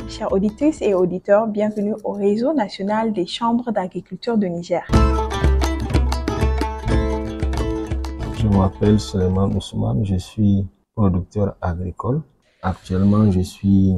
Chers auditrices et auditeurs, bienvenue au réseau national des chambres d'agriculture de Niger. Je m'appelle Suleiman Ousmane, je suis producteur agricole. Actuellement, je suis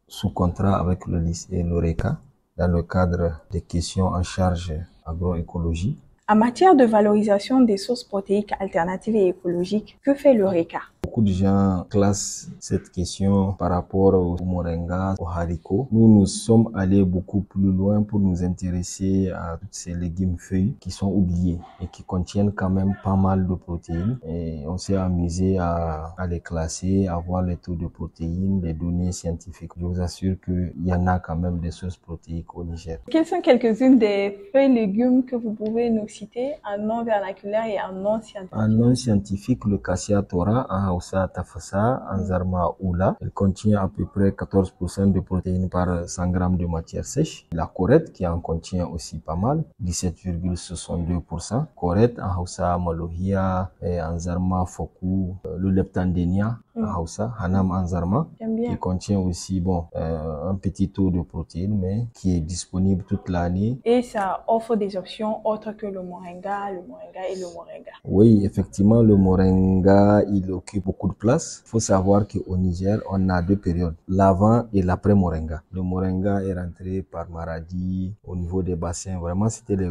sous contrat avec le lycée L'Oreca dans le cadre des questions en charge agroécologie. En matière de valorisation des sources protéiques alternatives et écologiques, que fait l'Oreca? Beaucoup de gens classent cette question par rapport au moringa, au haricot. Nous sommes allés beaucoup plus loin pour nous intéresser à tous ces légumes feuilles qui sont oubliés et qui contiennent quand même pas mal de protéines. Et on s'est amusé à les classer, à voir les taux de protéines, les données scientifiques. Je vous assure qu'il y en a quand même des sources protéiques au Niger. Quelles sont quelques-unes des feuilles légumes que vous pouvez nous citer en nom vernaculaire et en nom scientifique? En nom scientifique, le Cassia tora, en Hausa Tafasa, en Zarma Oula. Elle contient à peu près 14% de protéines par 100 grammes de matière sèche. La corette qui en contient aussi pas mal, 17,62%. Corette en Hausa Malohia et en Zarma Foku, le leptandénia en Hausa, Hanam en Zarma, qui contient aussi un petit taux de protéines mais qui est disponible toute l'année. Et ça offre des options autres que le moringa et le moringa. Oui, effectivement, le moringa, il occupe beaucoup de place. Il faut savoir qu'au Niger, on a deux périodes, l'avant et l'après moringa. Le moringa est rentré par Maradi au niveau des bassins. Vraiment, c'était les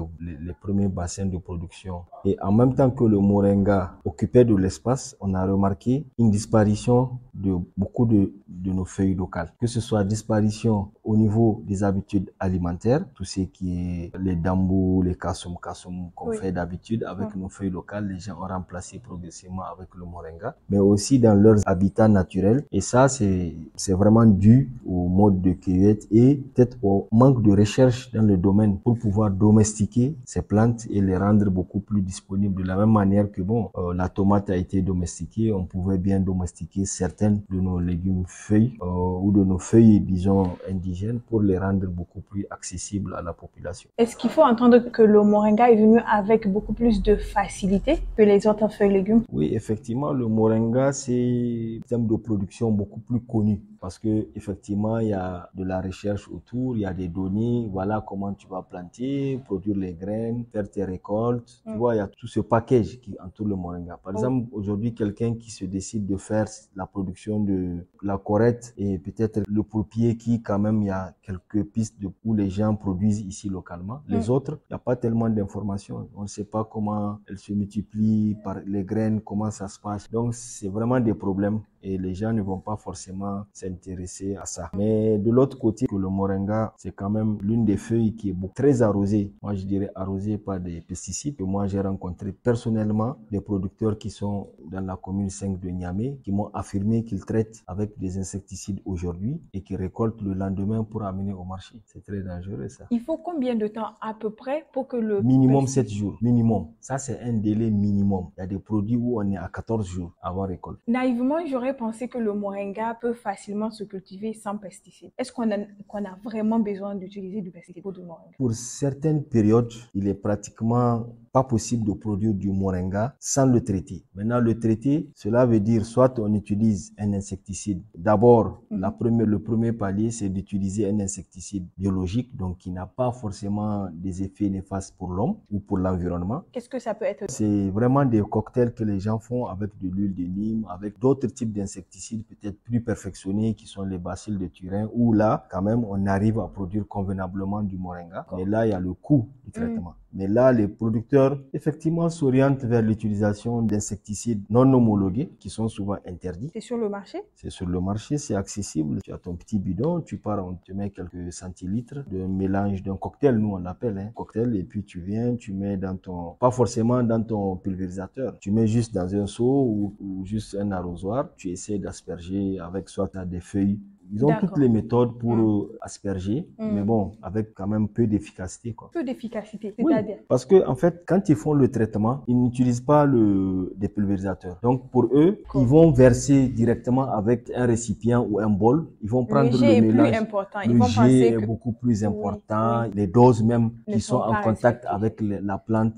premiers bassins de production. Et en même temps que le moringa occupait de l'espace, on a remarqué une disparition de beaucoup de nos feuilles locales. Que ce soit disparition au niveau des habitudes alimentaires, tout ce qui est les dambou, les kassoum qu'on fait d'habitude avec nos feuilles locales, les gens ont remplacé progressivement avec le moringa, mais aussi dans leurs habitats naturels. Et ça, c'est vraiment dû au mode de cueillette et peut-être au manque de recherche dans le domaine pour pouvoir domestiquer ces plantes et les rendre beaucoup plus disponibles. De la même manière que la tomate a été domestiquée, on pouvait bien domestiquer certaines de nos légumes feuilles ou de nos feuilles, disons, indigènes pour les rendre beaucoup plus accessibles à la population. Est-ce qu'il faut entendre que le moringa est venu avec beaucoup plus de facilité que les autres feuilles légumes? Oui, effectivement, le moringa, c'est un thème de production beaucoup plus connu parce que effectivement, il y a de la recherche autour, il y a des données, voilà comment tu vas planter, produire les graines, faire tes récoltes. Tu vois, il y a tout ce package qui entoure le moringa. Par exemple, aujourd'hui, quelqu'un qui se décide de faire la production de la corette et peut-être le pourpier qui, quand même, il y a quelques pistes où les gens produisent ici localement. Les autres, il n'y a pas tellement d'informations. On ne sait pas comment elles se multiplient par les graines, comment ça se passe. Donc, c'est vraiment des problèmes et les gens ne vont pas forcément s'intéresser à ça. Mais de l'autre côté, que le moringa, c'est quand même l'une des feuilles qui est très arrosée. Moi, je dirais arrosée par des pesticides. Que moi, j'ai rencontré personnellement des producteurs qui sont dans la commune 5 de Niamey, qui m'ont affirmé qu'ils traitent avec des insecticides aujourd'hui et qui récoltent le lendemain pour amener au marché. C'est très dangereux, ça. Il faut combien de temps à peu près pour que le... Minimum 7 jours. Minimum. Ça, c'est un délai minimum. Il y a des produits où on est à 14 jours avant récolte. Naïvement, j'aurais pensé que le moringa peut facilement se cultiver sans pesticides. Est-ce qu'on a vraiment besoin d'utiliser du pesticide pour du moringa? Pour certaines périodes, il est pratiquement pas possible de produire du moringa sans le traiter. Maintenant, le traiter, cela veut dire soit on utilise un insecticide. D'abord, le premier palier, c'est d'utiliser un insecticide biologique, donc qui n'a pas forcément des effets néfastes pour l'homme ou pour l'environnement. Qu'est-ce que ça peut être? C'est vraiment des cocktails que les gens font avec de l'huile de Nîmes, avec d'autres types d'insecticides peut-être plus perfectionnés qui sont les bacilles de Turin, où là, quand même, on arrive à produire convenablement du moringa. Mais là, il y a le coût du traitement. Mais là, les producteurs, effectivement, s'orientent vers l'utilisation d'insecticides non homologués, qui sont souvent interdits. C'est sur le marché? C'est sur le marché, c'est accessible. Tu as ton petit bidon, tu pars, on te met quelques centilitres de mélange d'un cocktail, nous on l'appelle, cocktail, et puis tu viens, tu mets dans ton, pas forcément dans ton pulvérisateur, tu mets juste dans un seau ou juste un arrosoir, tu essaies d'asperger avec soit des feuilles. Ils ont toutes les méthodes pour asperger, mais bon, avec quand même peu d'efficacité, quoi. Peu d'efficacité, Oui, c'est-à-dire? parce que en fait, quand ils font le traitement, ils n'utilisent pas des pulvérisateurs. Donc pour eux, ils vont verser directement avec un récipient ou un bol. Ils vont prendre le mélange. Le jet est plus important. Ils le vont jet penser est beaucoup plus important. Les doses même qui sont en contact avec la plante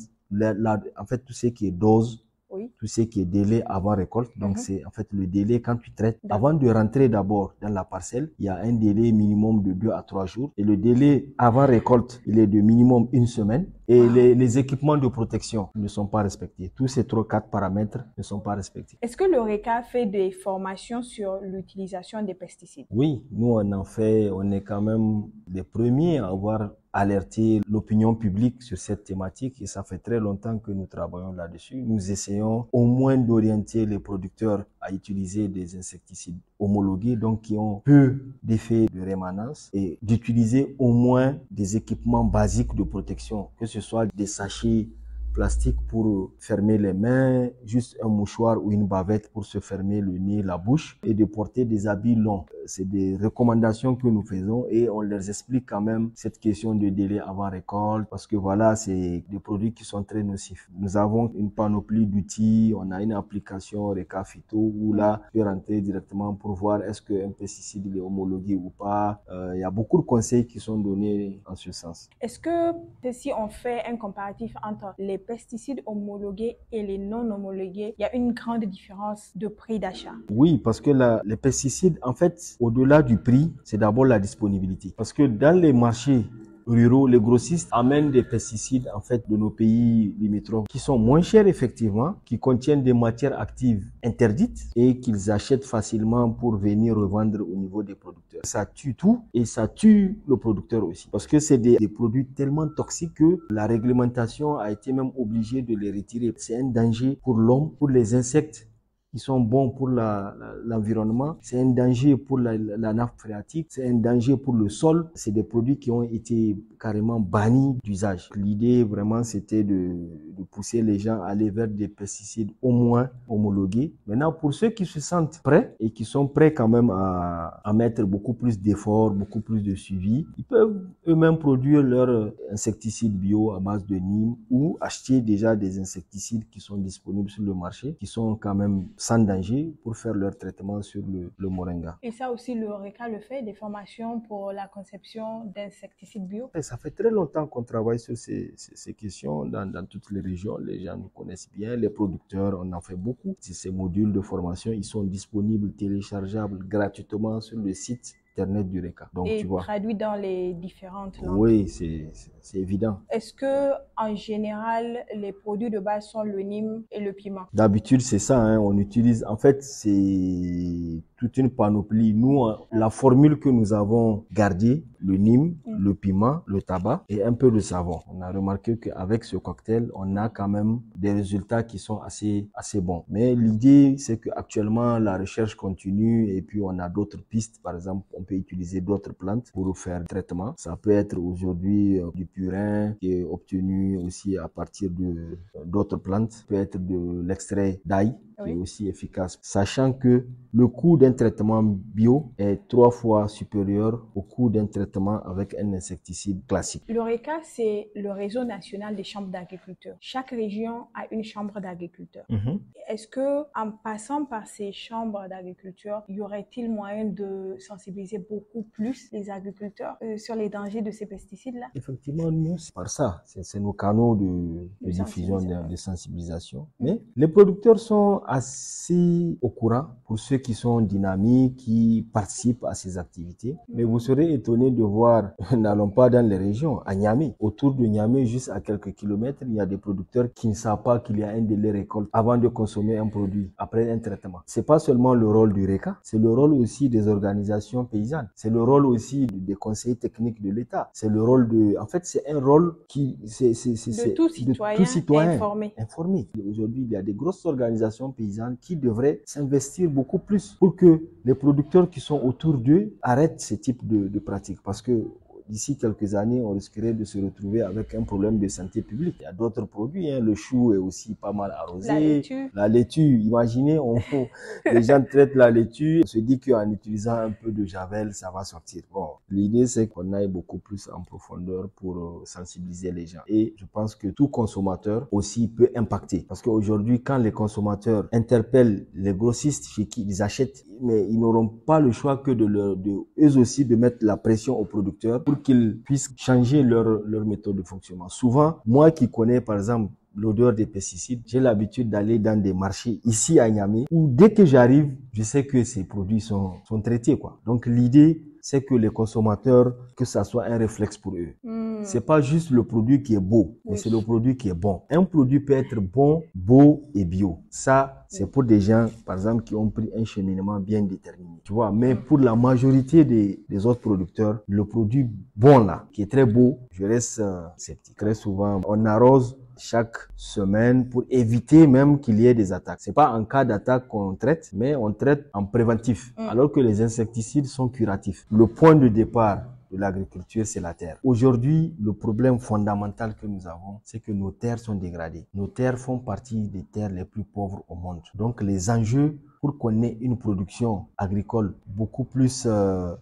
en fait, tout ce qui est dose, Oui. tout ce qui est délai avant récolte. Donc, c'est en fait le délai quand tu traites. D'accord. Avant de rentrer d'abord dans la parcelle, il y a un délai minimum de 2 à 3 jours. Et le délai avant récolte, il est de minimum 1 semaine. Et Wow. les équipements de protection ne sont pas respectés. Tous ces 3-4 paramètres ne sont pas respectés. Est-ce que l'ORECA fait des formations sur l'utilisation des pesticides? Oui, nous on en fait, on est quand même les premiers à avoir alerté l'opinion publique sur cette thématique et ça fait très longtemps que nous travaillons là-dessus. Nous essayons au moins d'orienter les producteurs à utiliser des insecticides homologués, donc qui ont peu d'effets de rémanence, et d'utiliser au moins des équipements basiques de protection, que ce soit des sachets plastique pour fermer les mains, juste un mouchoir ou une bavette pour se fermer le nez, la bouche, et de porter des habits longs. C'est des recommandations que nous faisons et on leur explique quand même cette question de délai avant récolte parce que voilà, c'est des produits qui sont très nocifs. Nous avons une panoplie d'outils, on a une application Reka Phyto où là, tu peux rentrer directement pour voir est-ce qu'un pesticide est homologué ou pas. Il y a beaucoup de conseils qui sont donnés en ce sens. Est-ce que si on fait un comparatif entre les pesticides homologués et les non homologués, il y a une grande différence de prix d'achat? Oui, parce que les pesticides, en fait, au-delà du prix, c'est d'abord la disponibilité. Parce que dans les marchés ruraux, les grossistes amènent des pesticides, en fait, de nos pays limitrophes qui sont moins chers, effectivement, qui contiennent des matières actives interdites et qu'ils achètent facilement pour venir revendre au niveau des producteurs. Ça tue tout et ça tue le producteur aussi. Parce que c'est des produits tellement toxiques que la réglementation a été même obligée de les retirer. C'est un danger pour l'homme, pour les insectes qui sont bons pour l'environnement, c'est un danger pour la nappe phréatique, c'est un danger pour le sol. C'est des produits qui ont été carrément bannis d'usage. L'idée vraiment c'était de pousser les gens à aller vers des pesticides au moins homologués. Maintenant, pour ceux qui se sentent prêts et qui sont prêts quand même à mettre beaucoup plus d'efforts, beaucoup plus de suivi, ils peuvent eux-mêmes produire leur insecticide bio à base de Nîmes ou acheter déjà des insecticides qui sont disponibles sur le marché, qui sont quand même sans danger pour faire leur traitement sur le moringa. Et ça aussi, l'ORECA le fait, des formations pour la conception d'insecticides bio? Et ça fait très longtemps qu'on travaille sur ces questions dans toutes les régions. Les gens nous connaissent bien, les producteurs, on en fait beaucoup. Ces modules de formation, ils sont disponibles, téléchargeables gratuitement sur le site internet du RECA. Donc, et tu vois, traduit dans les différentes langues. Oui, c'est évident. Est-ce que en général, les produits de base sont le Nîmes et le piment? D'habitude, c'est ça, hein, on utilise, en fait, c'est toute une panoplie. Nous, la formule que nous avons gardée, le Nîmes, le piment, le tabac et un peu de savon. On a remarqué qu'avec ce cocktail, on a quand même des résultats qui sont assez bons. Mais l'idée, c'est qu'actuellement, la recherche continue et puis on a d'autres pistes. Par exemple, on peut utiliser d'autres plantes pour faire le traitement. Ça peut être aujourd'hui du purin qui est obtenu aussi à partir de d'autres plantes. Ça peut être de l'extrait d'ail qui est aussi efficace. Sachant que le coût d'un traitement bio est 3 fois supérieur au coût d'un traitement avec un insecticide classique. L'ORECA, c'est le réseau national des chambres d'agriculture. Chaque région a une chambre d'agriculteur. Est-ce que, en passant par ces chambres d'agriculture, y aurait-il moyen de sensibiliser beaucoup plus les agriculteurs sur les dangers de ces pesticides-là? Effectivement, nous, c'est par ça. C'est nos canaux de diffusion, de sensibilisation. Mais les producteurs sont assez au courant pour ceux qui sont dynamiques, qui participent à ces activités. Mais vous serez étonné de voir, n'allons pas dans les régions, à Niamey. Autour de Niamey, juste à quelques kilomètres, il y a des producteurs qui ne savent pas qu'il y a un délai récolte avant de consommer un produit, après un traitement. C'est pas seulement le rôle du RECA, c'est le rôle aussi des organisations paysannes. C'est le rôle aussi des conseillers techniques de l'État. C'est le rôle en fait, c'est un rôle de tout citoyen informé. Aujourd'hui, il y a des grosses organisations paysannes qui devraient s'investir beaucoup plus pour que les producteurs qui sont autour d'eux arrêtent ce type de pratiques. Parce que d'ici quelques années, on risquerait de se retrouver avec un problème de santé publique. Il y a d'autres produits, hein. Le chou est aussi pas mal arrosé. La laitue, imaginez, les gens traitent la laitue, on se dit qu'en utilisant un peu de javel, ça va sortir. Bon, l'idée c'est qu'on aille beaucoup plus en profondeur pour sensibiliser les gens. Et je pense que tout consommateur aussi peut impacter. Parce qu'aujourd'hui, quand les consommateurs interpellent les grossistes chez qui ils achètent, mais ils n'auront pas le choix que eux aussi de mettre la pression aux producteurs pour qu'ils puissent changer leur méthode de fonctionnement. Souvent, moi qui connais par exemple l'odeur des pesticides. J'ai l'habitude d'aller dans des marchés ici à Niamey où dès que j'arrive, je sais que ces produits sont traités, quoi. Donc l'idée, c'est que les consommateurs, que ça soit un réflexe pour eux. C'est pas juste le produit qui est beau, mais c'est le produit qui est bon. Un produit peut être bon, beau et bio. Ça, c'est pour des gens, par exemple, qui ont pris un cheminement bien déterminé. Tu vois, mais pour la majorité des autres producteurs, le produit bon là, qui est très beau, je reste sceptique. Très souvent, on arrose chaque semaine pour éviter même qu'il y ait des attaques. C'est pas en cas d'attaque qu'on traite, mais on traite en préventif, alors que les insecticides sont curatifs. Le point de départ de l'agriculture, c'est la terre. Aujourd'hui, le problème fondamental que nous avons, c'est que nos terres sont dégradées. Nos terres font partie des terres les plus pauvres au monde. Donc, les enjeux pour qu'on ait une production agricole beaucoup plus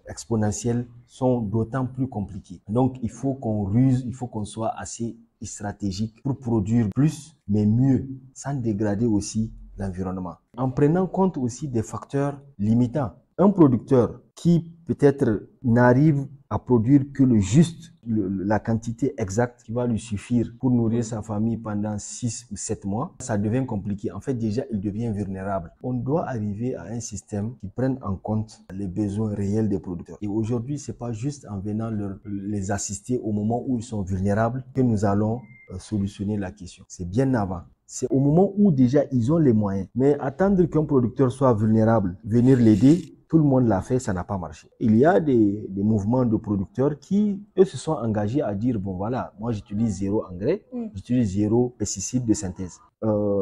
exponentielle sont d'autant plus compliqués. Donc, il faut qu'on ruse, il faut qu'on soit assez stratégique pour produire plus, mais mieux, sans dégrader aussi l'environnement. En prenant compte aussi des facteurs limitants. Un producteur qui peut-être n'arrive à produire que le juste, la quantité exacte qui va lui suffire pour nourrir sa famille pendant 6 ou 7 mois, ça devient compliqué. En fait, déjà, il devient vulnérable. On doit arriver à un système qui prenne en compte les besoins réels des producteurs. Et aujourd'hui, c'est pas juste en venant les assister au moment où ils sont vulnérables que nous allons solutionner la question. C'est bien avant. C'est au moment où déjà ils ont les moyens. Mais attendre qu'un producteur soit vulnérable, venir l'aider, tout le monde l'a fait, ça n'a pas marché. Il y a des mouvements de producteurs qui, eux, se sont engagés à dire, bon voilà, moi j'utilise 0 engrais, j'utilise 0 pesticides de synthèse.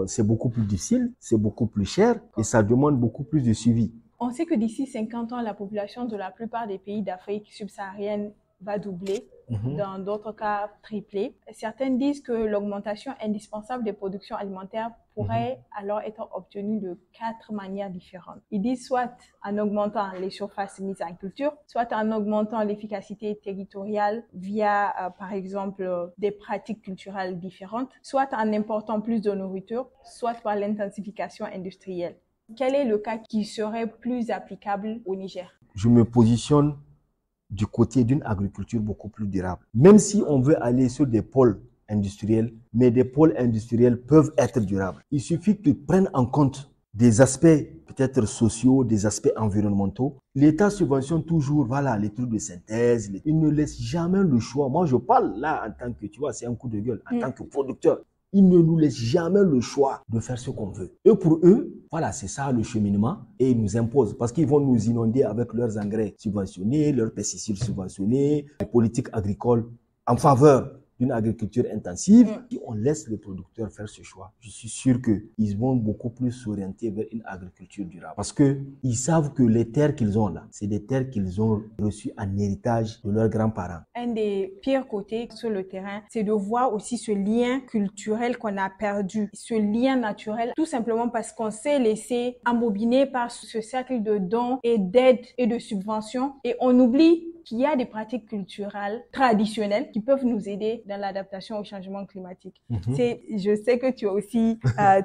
C'est beaucoup plus difficile, c'est beaucoup plus cher et ça demande beaucoup plus de suivi. On sait que d'ici 50 ans, la population de la plupart des pays d'Afrique subsaharienne va doubler, dans d'autres cas tripler. Certains disent que l'augmentation indispensable des productions alimentaires pourrait alors être obtenue de 4 manières différentes. Ils disent soit en augmentant les surfaces mises en culture, soit en augmentant l'efficacité territoriale via, par exemple, des pratiques culturelles différentes, soit en important plus de nourriture, soit par l'intensification industrielle. Quel est le cas qui serait plus applicable au Niger? Je me positionne du côté d'une agriculture beaucoup plus durable. Même si on veut aller sur des pôles industriels, mais des pôles industriels peuvent être durables. Il suffit qu'ils prennent en compte des aspects peut-être sociaux, des aspects environnementaux. L'État subventionne toujours, voilà, les trucs de synthèse. Il ne laisse jamais le choix. Moi, je parle là en tant que, tu vois, c'est un coup de gueule, en tant que producteur. Ils ne nous laissent jamais le choix de faire ce qu'on veut. Et pour eux, voilà, c'est ça le cheminement. Et ils nous imposent parce qu'ils vont nous inonder avec leurs engrais subventionnés, leurs pesticides subventionnés, les politiques agricoles en faveur d'une agriculture intensive. Si on laisse les producteurs faire ce choix, je suis sûr qu'ils vont beaucoup plus s'orienter vers une agriculture durable. Parce qu'ils savent que les terres qu'ils ont là, c'est des terres qu'ils ont reçues en héritage de leurs grands-parents. Un des pires côtés sur le terrain, c'est de voir aussi ce lien culturel qu'on a perdu, ce lien naturel, tout simplement parce qu'on s'est laissé embobiner par ce cercle de dons et d'aides et de subventions et on oublie qu'il y a des pratiques culturelles traditionnelles qui peuvent nous aider dans l'adaptation au changement climatique. Je sais que tu es aussi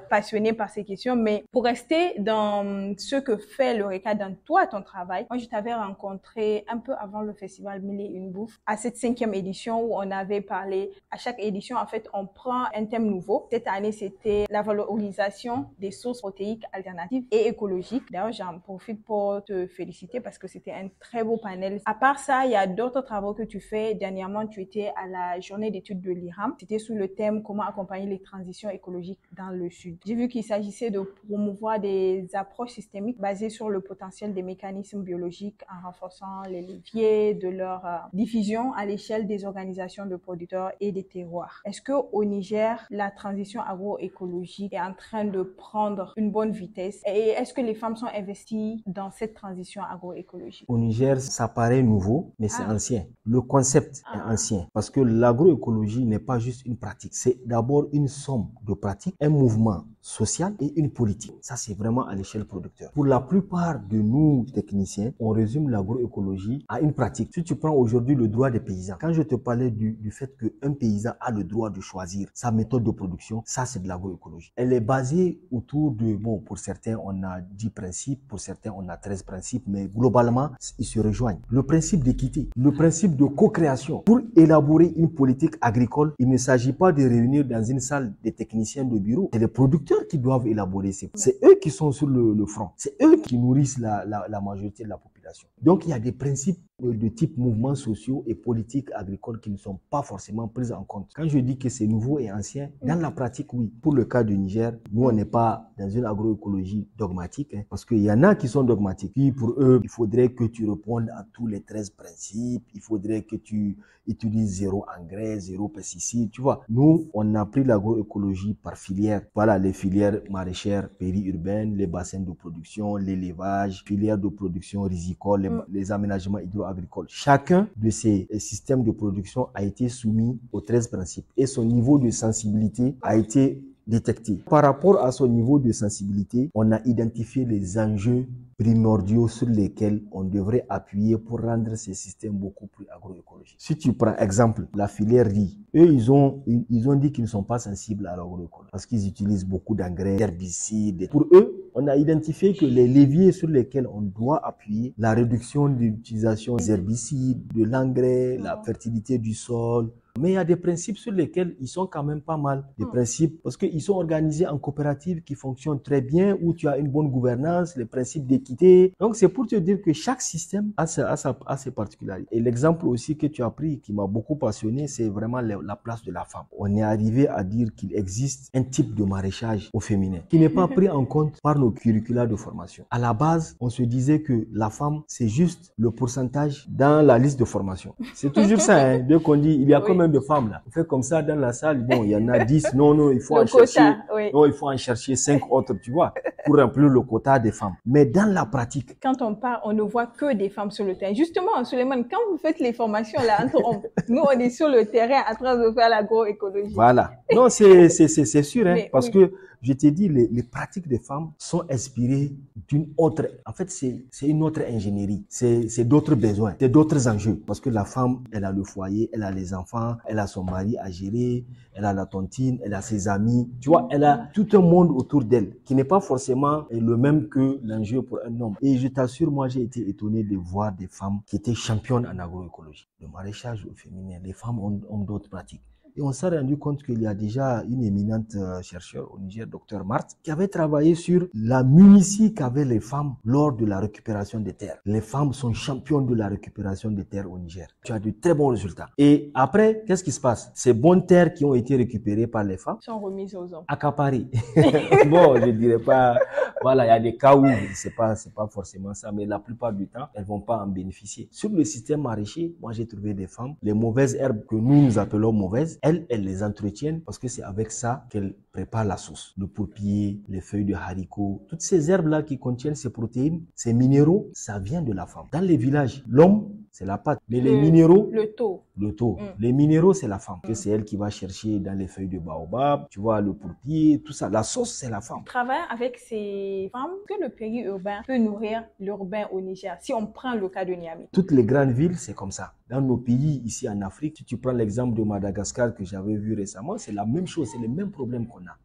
passionné par ces questions, mais pour rester dans ce que fait l'Eureka dans toi, ton travail, moi je t'avais rencontré un peu avant le festival Mille et une Bouffe, à cette 5e édition où on avait parlé, à chaque édition en fait on prend un thème nouveau. Cette année c'était la valorisation des sources protéiques alternatives et écologiques. D'ailleurs j'en profite pour te féliciter parce que c'était un très beau panel. À part ça, il y a d'autres travaux que tu fais. Dernièrement, tu étais à la journée d'études de l'IRAM. C'était sous le thème « Comment accompagner les transitions écologiques dans le Sud ». J'ai vu qu'il s'agissait de promouvoir des approches systémiques basées sur le potentiel des mécanismes biologiques en renforçant les leviers de leur diffusion à l'échelle des organisations de producteurs et des terroirs. Est-ce qu'au Niger, la transition agroécologique est en train de prendre une bonne vitesse? Et est-ce que les femmes sont investies dans cette transition agroécologique? Au Niger, ça paraît nouveau, mais c'est ancien. Le concept est ancien parce que l'agroécologie n'est pas juste une pratique. C'est d'abord une somme de pratiques, un mouvement sociale et une politique. Ça, c'est vraiment à l'échelle producteur. Pour la plupart de nous, techniciens, on résume l'agroécologie à une pratique. Si tu prends aujourd'hui le droit des paysans, quand je te parlais du fait qu'un paysan a le droit de choisir sa méthode de production, ça, c'est de l'agroécologie. Elle est basée autour de, bon, pour certains, on a 10 principes, pour certains, on a 13 principes, mais globalement, ils se rejoignent. Le principe d'équité, le principe de co-création. Pour élaborer une politique agricole, il ne s'agit pas de réunir dans une salle des techniciens de bureau. C'est les producteurs qui doivent élaborer ces. C'est eux qui sont sur le front. C'est eux qui nourrissent la majorité de la population. Donc, il y a des principes de type mouvements sociaux et politiques agricoles qui ne sont pas forcément pris en compte. Quand je dis que c'est nouveau et ancien, dans la pratique, oui. Pour le cas du Niger, nous, on n'est pas dans une agroécologie dogmatique, parce qu'il y en a qui sont dogmatiques. Puis pour eux, il faudrait que tu répondes à tous les 13 principes, il faudrait que tu utilises zéro engrais, zéro pesticide, tu vois. Nous, on a pris l'agroécologie par filière. Voilà, les filières maraîchères périurbaines, les bassins de production, l'élevage, filières de production risicole, les aménagements hydro-agricoles. Chacun de ces systèmes de production a été soumis aux 13 principes et son niveau de sensibilité a été détecté. Par rapport à son niveau de sensibilité, on a identifié les enjeux primordiaux sur lesquels on devrait appuyer pour rendre ces systèmes beaucoup plus agroécologiques. Si tu prends exemple la filière riz, eux ils ont dit qu'ils ne sont pas sensibles à l'agroécologie parce qu'ils utilisent beaucoup d'engrais, d'herbicides. Pour eux, on a identifié que les leviers sur lesquels on doit appuyer, la réduction de l'utilisation des herbicides, de l'engrais, la fertilité du sol. Mais il y a des principes sur lesquels ils sont quand même pas mal. Des principes, parce qu'ils sont organisés en coopérative qui fonctionnent très bien, où tu as une bonne gouvernance, les principes d'équité. Donc, c'est pour te dire que chaque système a ses particularités. Et l'exemple aussi que tu as pris, qui m'a beaucoup passionné, c'est vraiment la place de la femme. On est arrivé à dire qu'il existe un type de maraîchage au féminin qui n'est pas pris en compte par nos curricula de formation. À la base, on se disait que la femme, c'est juste le pourcentage dans la liste de formation. C'est toujours ça, hein. Dès qu'on dit, il y a quand même de femmes là. On fait comme ça dans la salle, bon, il y en a 10, non, il faut en chercher, non, il faut en chercher 5 autres, tu vois, pour remplir le quota des femmes. Mais dans la pratique, quand on part, on ne voit que des femmes sur le terrain. Justement, Suleiman, quand vous faites les formations là, entre hommes, nous on est sur le terrain en train de faire l'agroécologie. Voilà. Non, c'est sûr, hein, parce que je t'ai dit, les pratiques des femmes sont inspirées d'une autre, en fait, c'est une autre ingénierie, c'est d'autres besoins, c'est d'autres enjeux, parce que la femme, elle a le foyer, elle a les enfants, elle a son mari à gérer, elle a la tontine, elle a ses amis, tu vois, elle a tout un monde autour d'elle qui n'est pas forcément le même que l'enjeu pour un homme. Et je t'assure, moi, j'ai été étonné de voir des femmes qui étaient championnes en agroécologie. Le maraîchage au féminin, les femmes ont d'autres pratiques. Et on s'est rendu compte qu'il y a déjà une éminente chercheure au Niger, Dr Marthe, qui avait travaillé sur la minutie qu'avaient les femmes lors de la récupération des terres. Les femmes sont championnes de la récupération des terres au Niger. Tu as de très bons résultats. Et après, qu'est-ce qui se passe? Ces bonnes terres qui ont été récupérées par les femmes sont remises aux hommes. Accaparées. Bon, je dirais pas, voilà, il y a des cas où c'est pas forcément ça, mais la plupart du temps, elles vont pas en bénéficier. Sur le système maraîcher, moi j'ai trouvé des femmes, les mauvaises herbes que nous appelons mauvaises, elles les entretiennent parce que c'est avec ça qu'elles préparent la sauce. Le pourpier, les feuilles de haricots, toutes ces herbes-là qui contiennent ces protéines, ces minéraux, ça vient de la femme. Dans les villages, l'homme, c'est la pâte. Mais les minéraux... Le taux. Les minéraux, c'est la femme. Que c'est elle qui va chercher dans les feuilles de baobab, tu vois, le pourpier, tout ça. La sauce, c'est la femme. Travailler avec ces femmes, que le périurbain peut nourrir l'urbain au Niger, si on prend le cas de Niamey. Toutes les grandes villes, c'est comme ça. Dans nos pays, ici en Afrique, si tu prends l'exemple de Madagascar que j'avais vu récemment, c'est la même chose, c'est les mêmes problèmes qu'on a.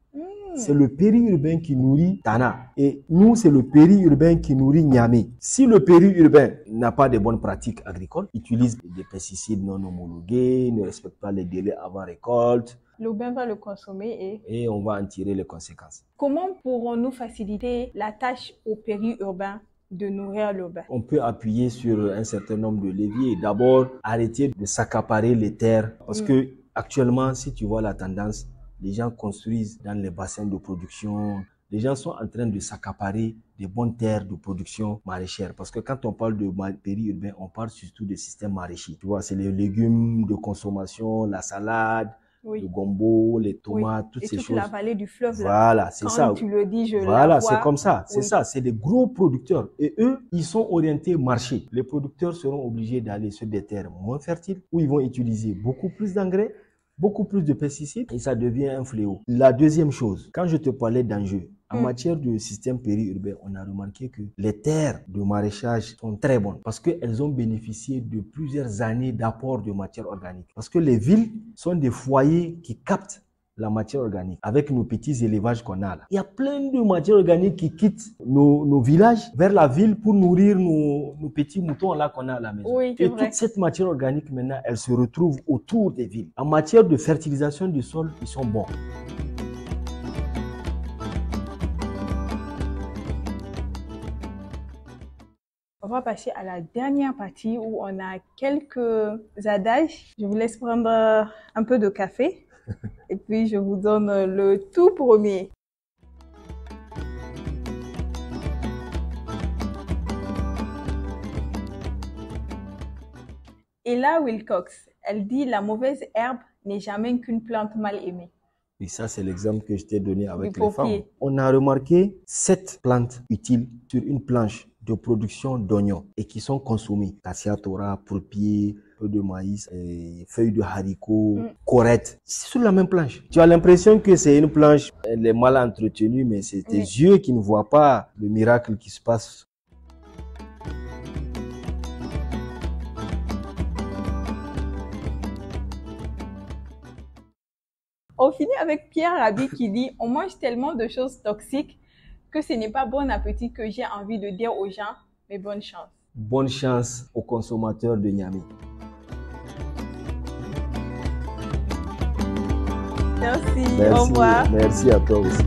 C'est le périurbain qui nourrit Tana. Et nous, c'est le périurbain qui nourrit Niamey. Si le périurbain n'a pas de bonnes pratiques agricoles, utilise des pesticides non homologués, ne respecte pas les délais avant récolte, l'urbain va le consommer et on va en tirer les conséquences. Comment pourrons-nous faciliter la tâche au périurbain de nourrir l'urbain? On peut appuyer sur un certain nombre de leviers. D'abord, arrêter de s'accaparer les terres. Parce que actuellement, si tu vois la tendance, les gens construisent dans les bassins de production. Les gens sont en train de s'accaparer des bonnes terres de production maraîchère. Parce que quand on parle de périurbain, on parle surtout des systèmes maraîchers. Tu vois, c'est les légumes de consommation, la salade, le gombo, les tomates, toutes ces choses. Et toute la vallée du fleuve. Voilà, c'est ça. Quand tu le dis, voilà, c'est comme ça. C'est ça. C'est des gros producteurs. Et eux, ils sont orientés marché. Les producteurs seront obligés d'aller sur des terres moins fertiles où ils vont utiliser beaucoup plus d'engrais, beaucoup plus de pesticides et ça devient un fléau. La deuxième chose, quand je te parlais d'enjeux, en matière de système périurbain, on a remarqué que les terres de maraîchage sont très bonnes parce qu'elles ont bénéficié de plusieurs années d'apport de matière organique. Parce que les villes sont des foyers qui captent la matière organique avec nos petits élevages qu'on a là. Il y a plein de matière organique qui quittent nos villages vers la ville pour nourrir nos petits moutons là qu'on a à la maison. Oui, et toute cette matière organique maintenant, elle se retrouve autour des villes. En matière de fertilisation du sol, ils sont bons. On va passer à la dernière partie où on a quelques adages. Je vous laisse prendre un peu de café et puis je vous donne le tout premier. Ella Wilcox, elle dit la mauvaise herbe n'est jamais qu'une plante mal aimée. Et ça, c'est l'exemple que je t'ai donné avec les femmes. On a remarqué 7 plantes utiles sur une planche de production d'oignons et qui sont consommées. Cassia tora, pourpier, peu de maïs, feuilles de haricots, corettes. C'est sur la même planche. Tu as l'impression que c'est une planche, elle est mal entretenue, mais c'est tes yeux qui ne voient pas le miracle qui se passe. On finit avec Pierre Rabhi qui dit « On mange tellement de choses toxiques que ce n'est pas bon appétit que j'ai envie de dire aux gens, mais bonne chance. » Bonne chance aux consommateurs de Niamey. Merci, au revoir. Merci à toi aussi.